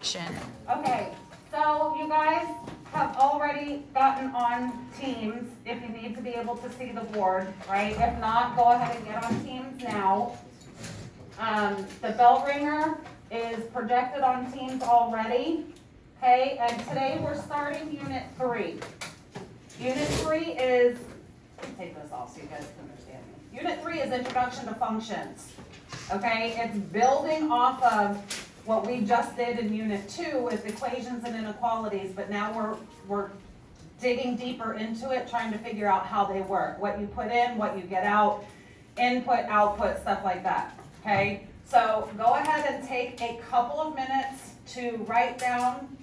Okay, so you guys have already gotten on Teams if you need to be able to see the board, right? If not, go ahead and get on Teams now. The bell ringer is projected on Teams already, okay? And today we're starting Unit 3. Unit 3 is, let me take this off so you guys can understand me. Unit 3 is Introduction to Functions, okay? It's building off of what we just did in Unit 2 with equations and inequalities, but now we're digging deeper into it, trying to figure out how they work. What you put in, what you get out, input, output, stuff like that, okay? So go ahead and take a couple of minutes to write down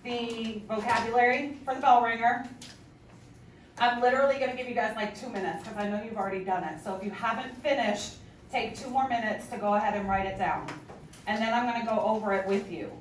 the vocabulary for the bell ringer. I'm literally going to give you guys like 2 minutes because I know you've already done it. So if you haven't finished, take 2 more minutes to go ahead and write it down. And then I'm going to go over it with you.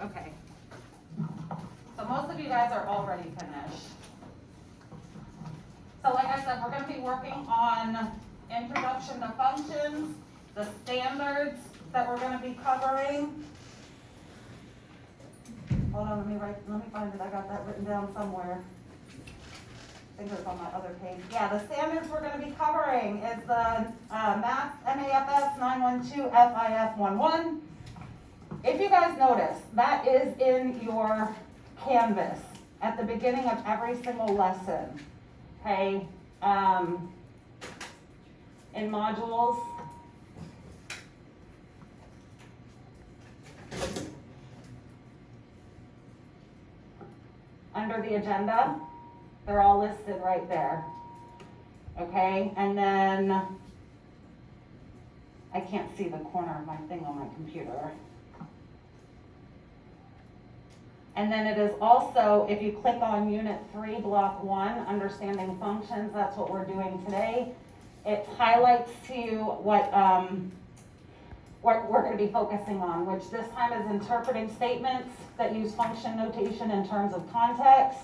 Okay, so most of you guys are already finished. So like I said, we're going to be working on introduction to functions, the standards that we're going to be covering. Hold on, let me find it. I got that written down somewhere. I think it's on my other page. Yeah, the standards we're going to be covering is the MAFS 912 FIF 11. If you guys notice, that is in your Canvas at the beginning of every single lesson, okay? In modules. Under the agenda, they're all listed right there, okay? And then, I can't see the corner of my thing on my computer. And then it is also, if you click on Unit 3, Block 1, Understanding Functions, that's what we're doing today. It highlights to you what we're going to be focusing on, which this time is interpreting statements that use function notation in terms of context.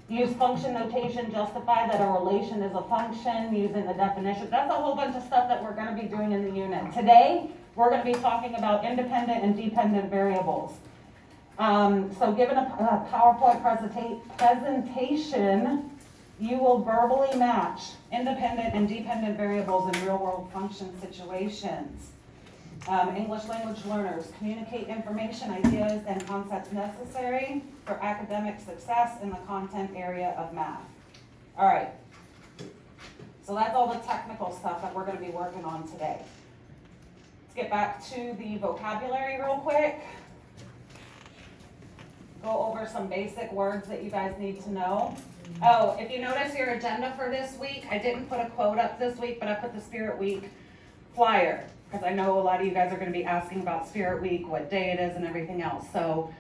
Use function notation, justify that a relation is a function using the definition. That's a whole bunch of stuff that we're going to be doing in the unit. Today, we're going to be talking about independent and dependent variables. So given a PowerPoint presentation, you will verbally match independent and dependent variables in real-world function situations. English language learners communicate information, ideas, and concepts necessary for academic success in the content area of math. All right, so that's all the technical stuff that we're going to be working on today. Let's get back to the vocabulary real quick. Go over some basic words that you guys need to know. Oh, if you notice your agenda for this week, I didn't put a quote up this week, but I put the Spirit Week flyer. Because I know a lot of you guys are going to be asking about Spirit Week, what day it is, and everything else. So,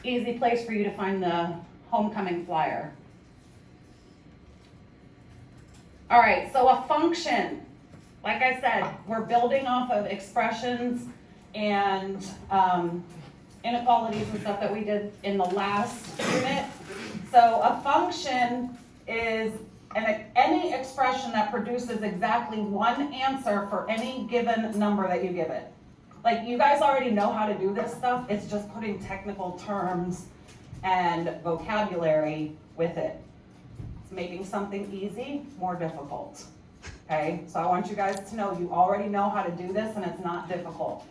easy place for you to find the homecoming flyer. All right, so a function. Like I said, we're building off of expressions and inequalities and stuff that we did in the last unit. So, a function is any expression that produces exactly one answer for any given number that you give it. Like, you guys already know how to do this stuff. It's just putting technical terms and vocabulary with it. It's making something easy more difficult. Okay? So I want you guys to know you already know how to do this and it's not difficult.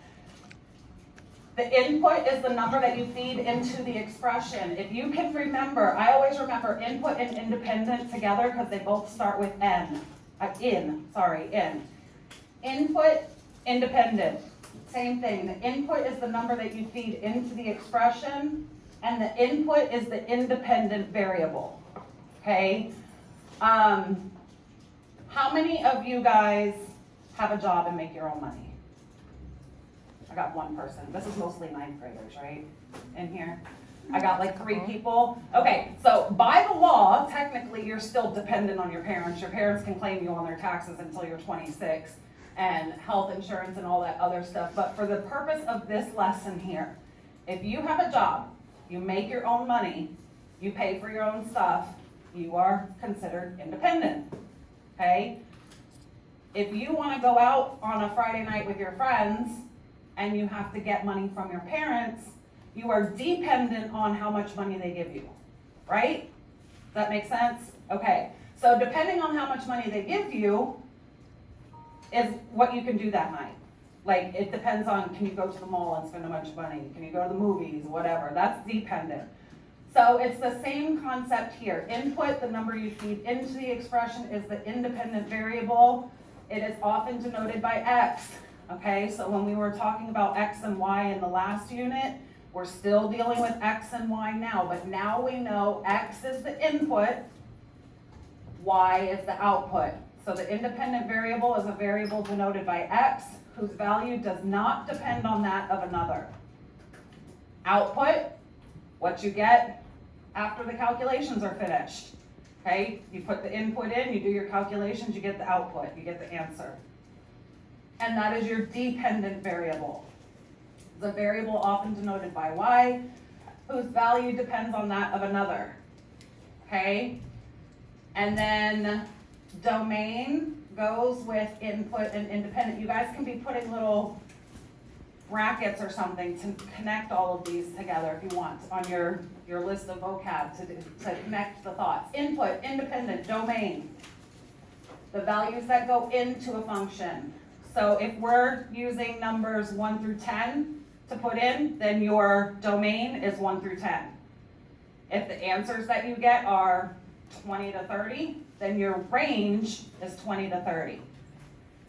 The input is the number that you feed into the expression. If you can remember, I always remember input and independent together because they both start with in. Input, independent, same thing. The input is the number that you feed into the expression. and the input is the independent variable, okay? How many of you guys have a job and make your own money? I got one person. This is mostly ninth graders, right, in here? I got like 3 people. Okay, so by the law, technically, you're still dependent on your parents. Your parents can claim you on their taxes until you're 26, and health insurance and all that other stuff. But for the purpose of this lesson here, if you have a job, you make your own money, you pay for your own stuff, you are considered independent, okay? If you want to go out on a Friday night with your friends and you have to get money from your parents, you are dependent on how much money they give you, right? Does that make sense? Okay, so depending on how much money they give you is what you can do that night. Like, it depends on, can you go to the mall and spend a bunch of money? Can you go to the movies, whatever, that's dependent. So it's the same concept here. Input, the number you feed into the expression, is the independent variable. It is often denoted by X, okay? So when we were talking about X and Y in the last unit, we're still dealing with X and Y now, but now we know X is the input, Y is the output. So the independent variable is a variable denoted by X, whose value does not depend on that of another. Output, what you get after the calculations are finished. Okay, you put the input in, you do your calculations, you get the output, you get the answer. And that is your dependent variable. The variable often denoted by Y, whose value depends on that of another. Okay, and then domain goes with input and independent. You guys can be putting little brackets or something to connect all of these together if you want on your list of vocab to connect the thoughts. Input, independent, domain. The values that go into a function. So if we're using numbers 1 through 10 to put in, then your domain is 1 through 10. If the answers that you get are 20 to 30, then your range is 20 to 30.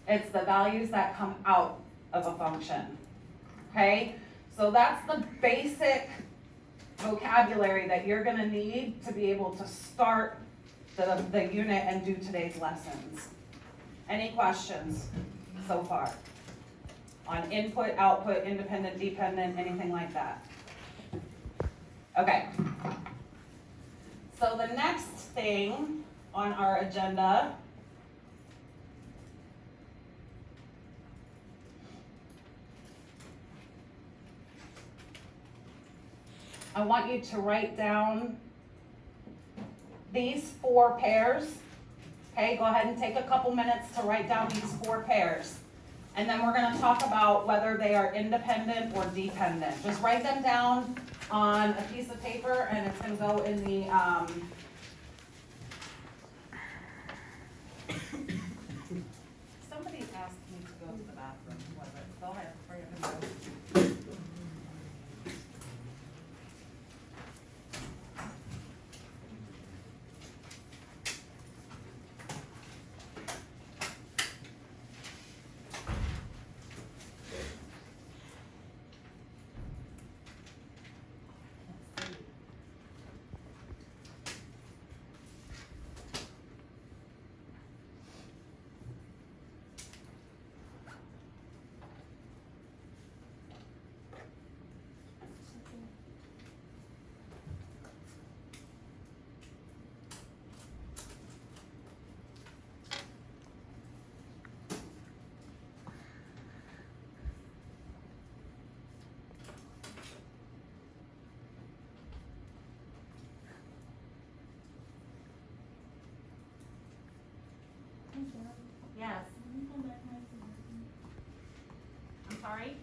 It's the values that come out of a function. Okay, so that's the basic vocabulary that you're going to need to be able to start the unit and do today's lessons. Any questions so far on input, output, independent, dependent, anything like that? Okay, so the next thing on our agenda I want you to write down these 4 pairs. Okay, go ahead and take a couple minutes to write down these 4 pairs. And then we're going to talk about whether they are independent or dependent. Just write them down on a piece of paper, and it's going to go in the somebody asked me to go to the bathroom. Was it? Go ahead. Hurry up and go. Yes. I'm sorry?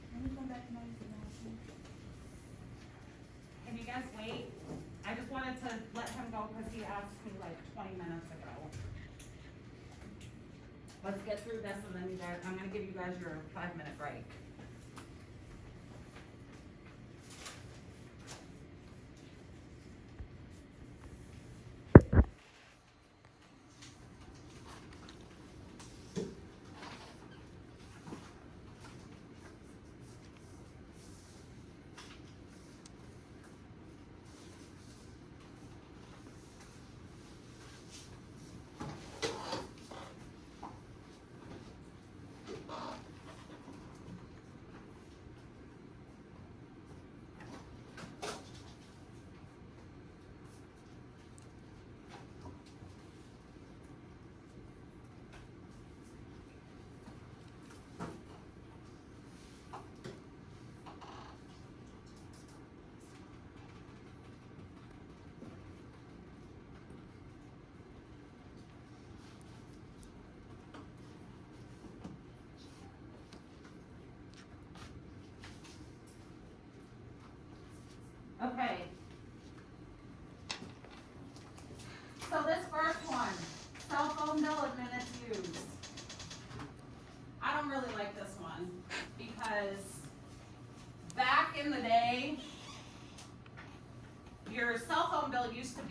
Can you guys wait? I just wanted to let him go because he asked me like 20 minutes ago. Let's get through this and then you guys, I'm going to give you guys your 5-minute break. Okay. So this first one, cell phone bill of minutes used. I don't really like this one because back in the day, your cell phone bill used to,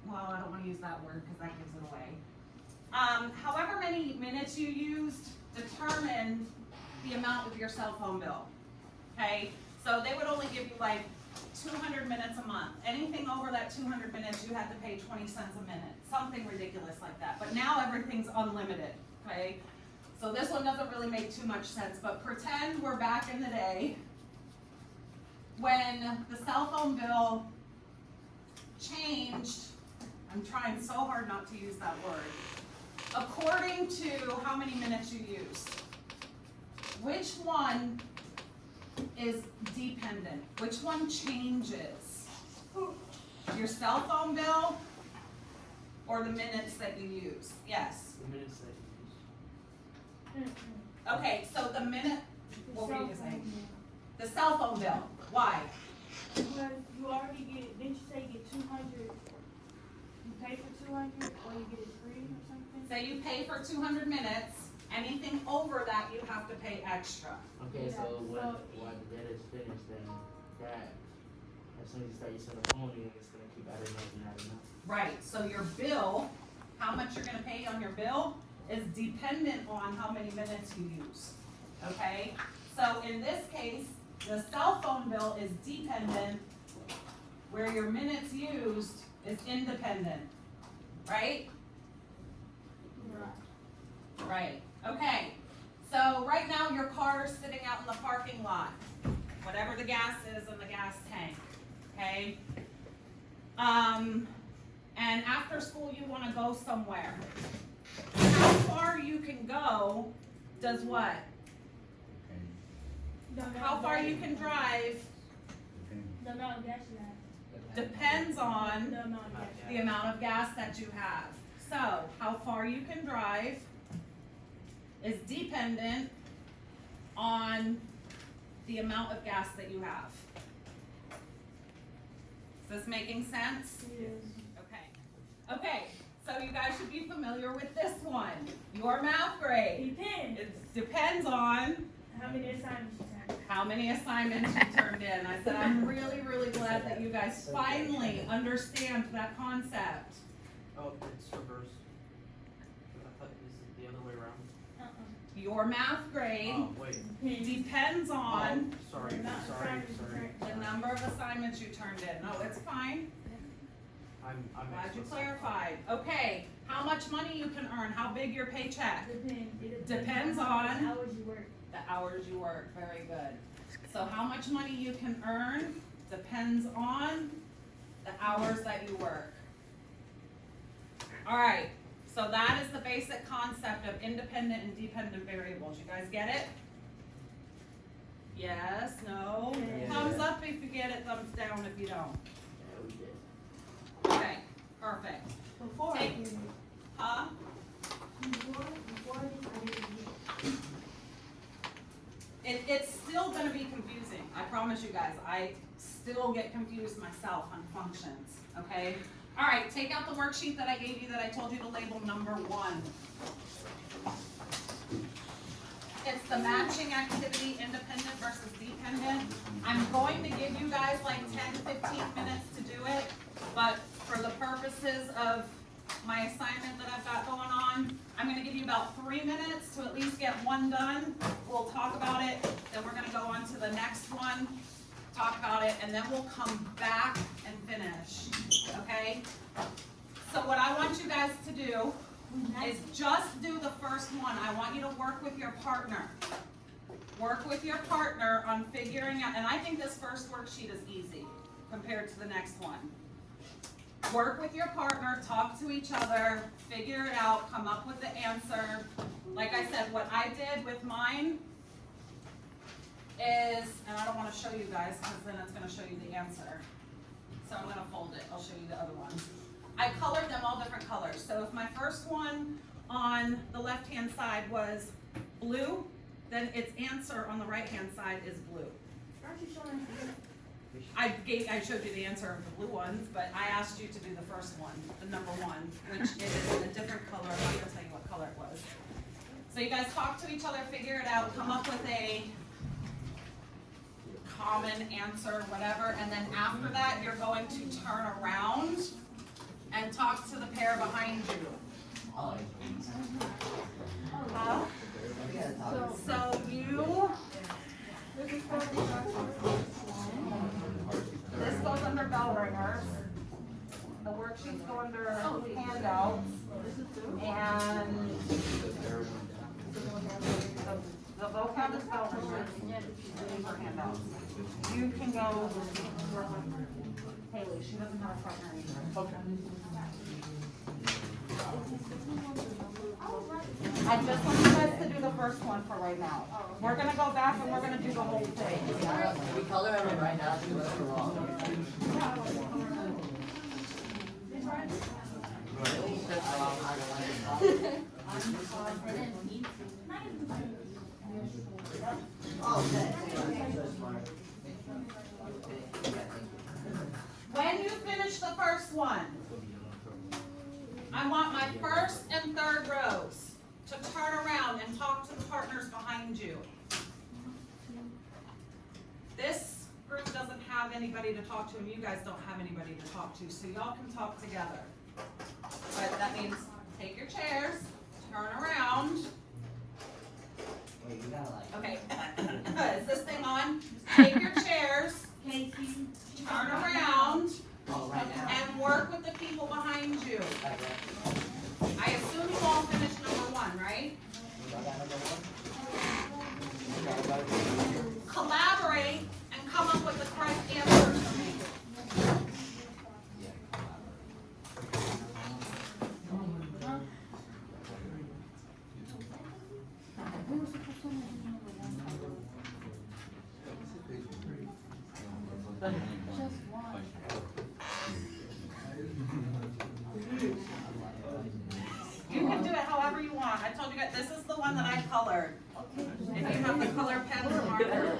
well, I don't want to use that word because that gives it away. However many minutes you used determined the amount of your cell phone bill, okay? So they would only give you like 200 minutes a month. Anything over that 200 minutes, you had to pay 20 cents a minute, something ridiculous like that. But now everything's unlimited, okay? So this one doesn't really make too much sense, but pretend we're back in the day when the cell phone bill changed. I'm trying so hard not to use that word. According to how many minutes you used. Which one is dependent? Which one changes? Your cell phone bill or the minutes that you use? Yes. The minutes that you use. Okay, so the minute, what were you saying? The cell phone bill. Why? Because you already get, didn't you say you get 200, you pay for 200 or you get it free or something? Say you pay for 200 minutes, anything over that you have to pay extra. Okay, Yeah, so when so- the data is finished, then that, as soon as you start using the phone, then it's gonna keep adding up and adding up. Right, so your bill, how much you're gonna pay on your bill is dependent on how many minutes you use, okay? So in this case, the cell phone bill is dependent, where your minutes used is independent, right? Right, okay. So right now your car is sitting out in the parking lot, whatever the gas is in the gas tank, okay? And after school you wanna go somewhere. How far you can go does what? How far you can drive The amount of gas you have. depends on The amount of gas you the amount of gas that you have. So, how far you can drive is dependent on the amount of gas that you have. Is this making sense? have. Yes. Okay. Okay, so you guys should be familiar with this one. Your math grade. Depends. It depends on How many assignments you have. how many assignments you turned in. I said, I'm really, really glad that you guys finally understand that concept. Oh, it's reverse. I thought this is the other way around. Your math grade Oh, wait. Depends. depends on Oh, sorry, The amount of sorry. assignments you turned. the number of assignments you turned in. No, it's fine. I'm Glad you extra- clarified. Okay, how much money you can earn, how big your paycheck? Depends. It Depends how on- many hours you work. The hours you work, very good. So how much money you can earn depends on the hours that you work. All right, so that is the basic concept of independent and dependent variables. You guys get it? Yes, no? Yeah. Thumbs up if you get it, thumbs down if you don't. Yeah, we did. Okay, perfect. Before I Take- did it. Huh? Before this, I didn't get it. It's still gonna be confusing, I promise you guys, I still get confused myself on functions, okay? All right, take out the worksheet that I gave you that I told you to label number 1. It's the matching activity, independent versus dependent. I'm going to give you guys like 10 to 15 minutes to do it, but for the purposes of my assignment that I've got going on, I'm gonna give you about 3 minutes to at least get one done. We'll talk about it, then we're gonna go on to the next one, talk about it, and then we'll come back and finish, okay? So what I want you guys to do is just do the first one. I want you to work with your partner. Work with your partner on figuring out, and I think this first worksheet is easy compared to the next one. Work with your partner, talk to each other, figure it out, come up with the answer. Like I said, what I did with mine is, and I don't want to show you guys because then it's going to show you the answer. So I'm going to fold it, I'll show you the other ones. I colored them all different colors. So if my first one on the left-hand side was blue, then its answer on the right-hand side is blue. Aren't you showing us I showed you the answer of the blue ones, but I asked you to do the first one, the number one, which is in a different color. I'm not gonna tell you what color it was. So you guys talk to each other, figure it out, come up with a common answer, whatever, and then after that, you're going to turn around and talk to the pair behind you. So you, this goes under bell ringers, the worksheets go under handouts, and the vocab is bell ringers, for handouts. You can go, Haley, she doesn't have a partner either. I just want you guys to do the first one for right now. We're gonna go back and we're gonna do the whole thing. We color them right now, see what's wrong. When you finish the first one, I want my first and third rows to turn around and talk to the partners behind you. This group doesn't have anybody to talk to, and you guys don't have anybody to talk to, so y'all can talk together. But that means take your chairs, turn around. Okay, is this thing on? Take your chairs, turn around, and work with the people behind you. I assume you all finished number one, right? Collaborate and come up with the correct answers for me. You can do it however you want. I told you guys, this is the one that I colored. If you have the color pens or markers.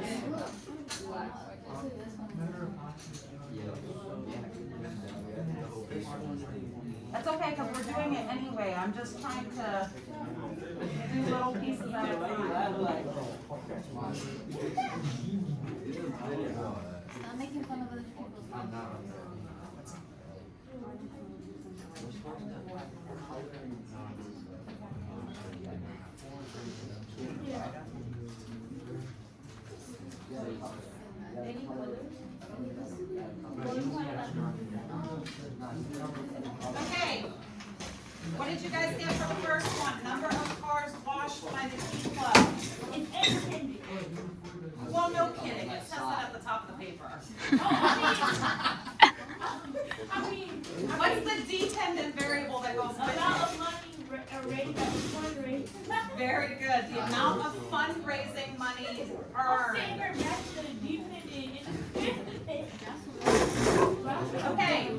That's okay, because we're doing it anyway. I'm just trying to do little pieces at a time. Stop making fun of other people's Okay. What did you guys get for the first one? Number of cars washed by the Tea Club. Well, no kidding. It says that at the top of the paper. What's the dependent variable that goes with it? Very good. The amount of fundraising money earned. Okay.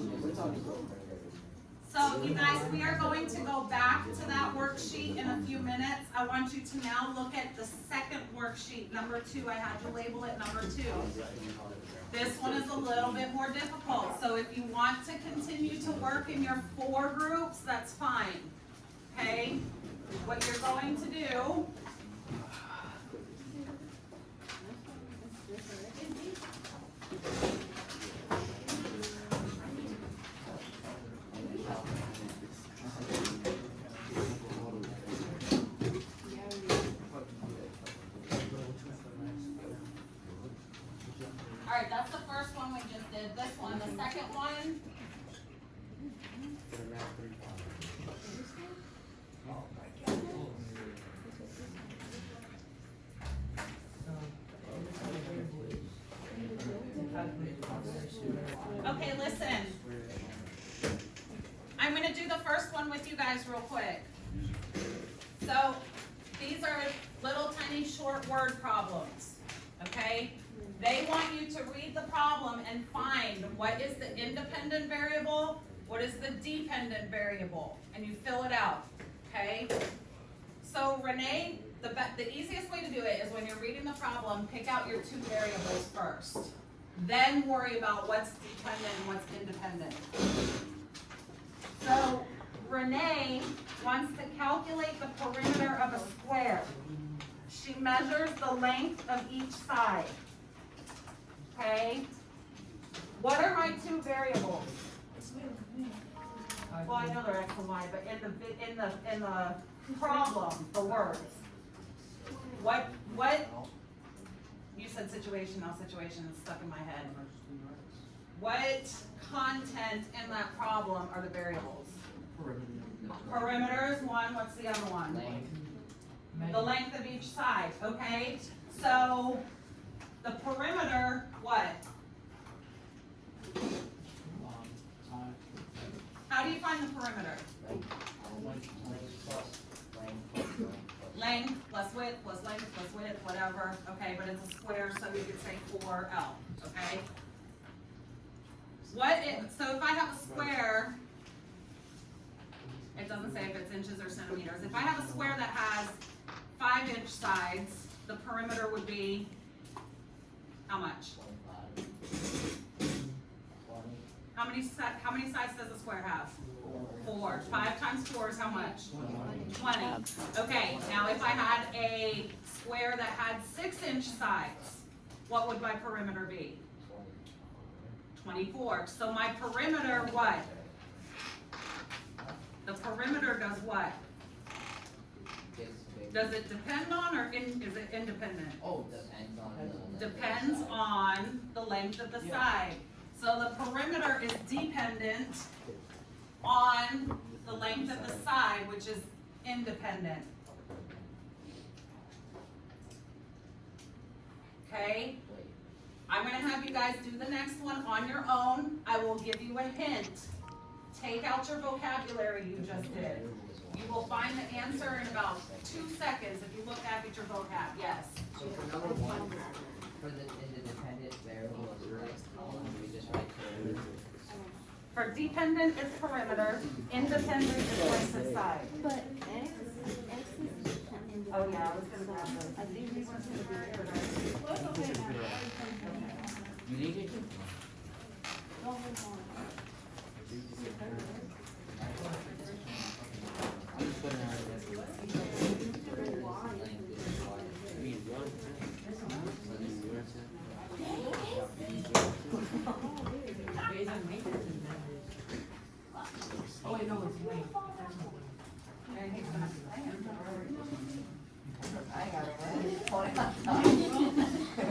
So you guys, we are going to go back to that worksheet in a few minutes. I want you to now look at the second worksheet, number 2. I had you label it number 2. This one is a little bit more difficult. So if you want to continue to work in your 4 groups, that's fine. Okay? What you're going to do . All right, that's the first one we just did. This one, the second one. Okay, listen. I'm going to do the first one with you guys real quick. So, these are little tiny short word problems, okay? They want you to read the problem and find what is the independent variable, what is the dependent variable, and you fill it out, okay? So Renee, the easiest way to do it is when you're reading the problem, pick out your 2 variables first. then worry about what's dependent and what's independent. So Renee wants to calculate the perimeter of a square. She measures the length of each side. Okay? What are my two variables? Well, I know they're X and Y, but in the problem, the words. What, you said situation, now situation is stuck in my head. What content in that problem are the variables? Perimeter is one, what's the other one? Length. The length of each side, okay? So, the perimeter, what? How do you find the perimeter? Length plus width plus length plus width, whatever, okay, but it's a square, so you could say 4L, okay? So if I have a square, it doesn't say if it's inches or centimeters. If I have a square that has 5-inch sides, the perimeter would be how much? How many sides does a square have? 4. 5 times 4 is how much? 20. Okay, now if I had a square that had 6-inch sides, what would my perimeter be? 24. So my perimeter, what? The perimeter does what? Does it depend on or is it independent? Oh, depends on the. Depends on the length of the side. So the perimeter is dependent on the length of the side, which is independent. Okay? I'm gonna have you guys do the next one on your own. I will give you a hint. Take out your vocabulary you just did. You will find the answer in about 2 seconds if you look back at your vocab, yes. So for number 1, for the independent variable of the next column, we just write perimeter. For dependent is perimeter, independent is length of side. But X is dependent. Oh yeah, I was gonna grab those. I think we want to do What's okay now? You need it? Don't move on. I'm just putting it out there. I mean, what? Oh wait, no, it's late.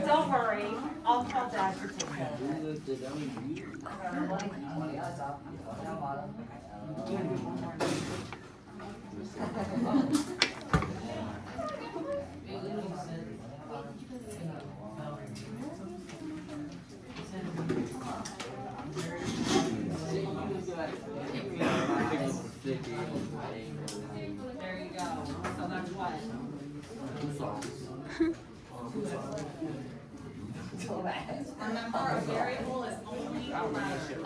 Don't worry, I'll tell Dad to take care of it. Who looked at Dowdy? 20 on top, 20 on bottom. There you go, so that's what? Remember, a variable is only a letter.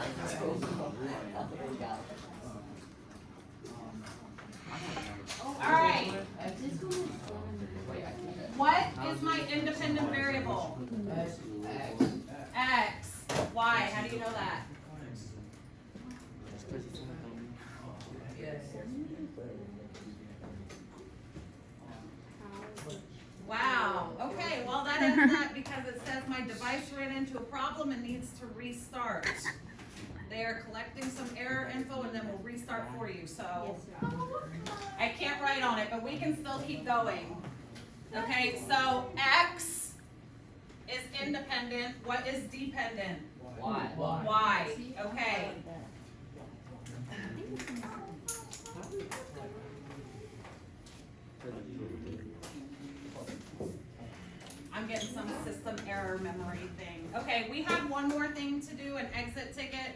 Alright, what is my independent variable? X. Why? How do you know that? Wow, okay, well that ends that because it says my device ran into a problem and needs to restart. They are collecting some error info and then we'll restart for you, so. I can't write on it, but we can still keep going. Okay, so X is independent, what is dependent? Y. Y, okay. I'm getting some system error memory thing. Okay, we have one more thing to do, an exit ticket.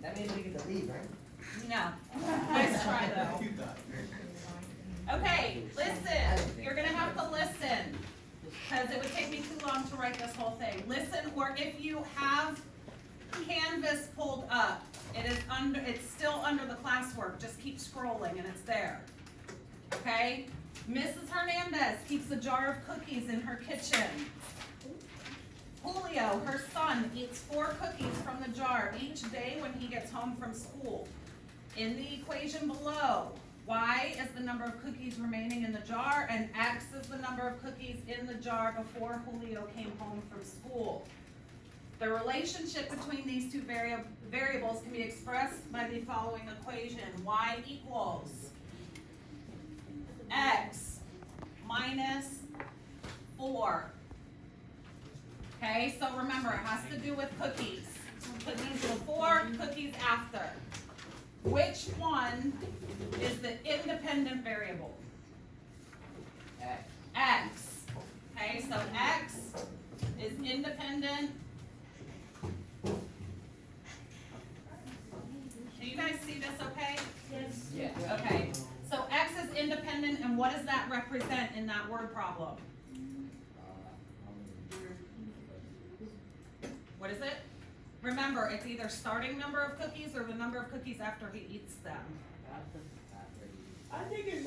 That means we get to leave, right? No, nice try though. Okay, listen, you're gonna have to listen, because it would take me too long to write this whole thing. Listen, or if you have Canvas pulled up, it's still under the classwork, just keep scrolling and it's there. Okay? Mrs. Hernandez keeps a jar of cookies in her kitchen. Julio, her son, eats 4 cookies from the jar each day when he gets home from school. In the equation below, y is the number of cookies remaining in the jar, and x is the number of cookies in the jar before Julio came home from school. The relationship between these two variables can be expressed by the following equation. Y equals x minus 4. Okay, so remember, it has to do with cookies. Cookies before, cookies after. Which one is the independent variable? X. X. Okay, so X is independent. Can you guys see this okay? Yes. Yeah. Okay, so X is independent, and what does that represent in that word problem? What is it? Remember, it's either starting number of cookies or the number of cookies after he eats them. I think it's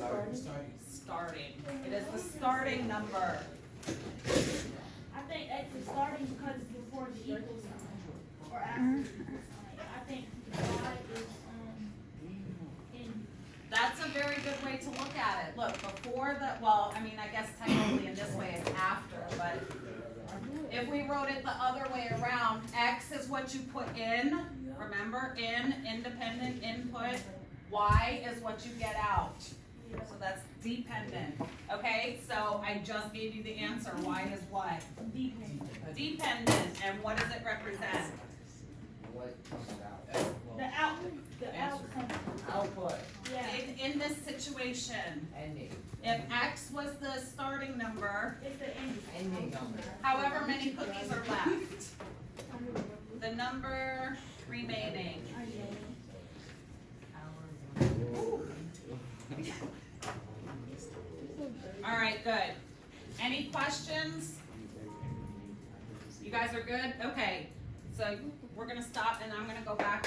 Starting. It is the starting number. I think X is starting because it's before the equal sign, or after the equal sign. I think Y is, in. That's a very good way to look at it. Look, before the, well, I mean, I guess technically in this way it's after, but if we wrote it the other way around, X is what you put in, remember, in, independent input, Y is what you get out. So that's dependent, okay? So I just gave you the answer, Y is what? Dependent. Dependent, and what does it represent? What comes out? The outcome. Output. Yeah. In this situation, Ending. if X was the starting number, It's the end. Ending number. however many cookies are left, the number remaining. All right, good. Any questions? You guys are good? Okay, so we're gonna stop and I'm gonna go back.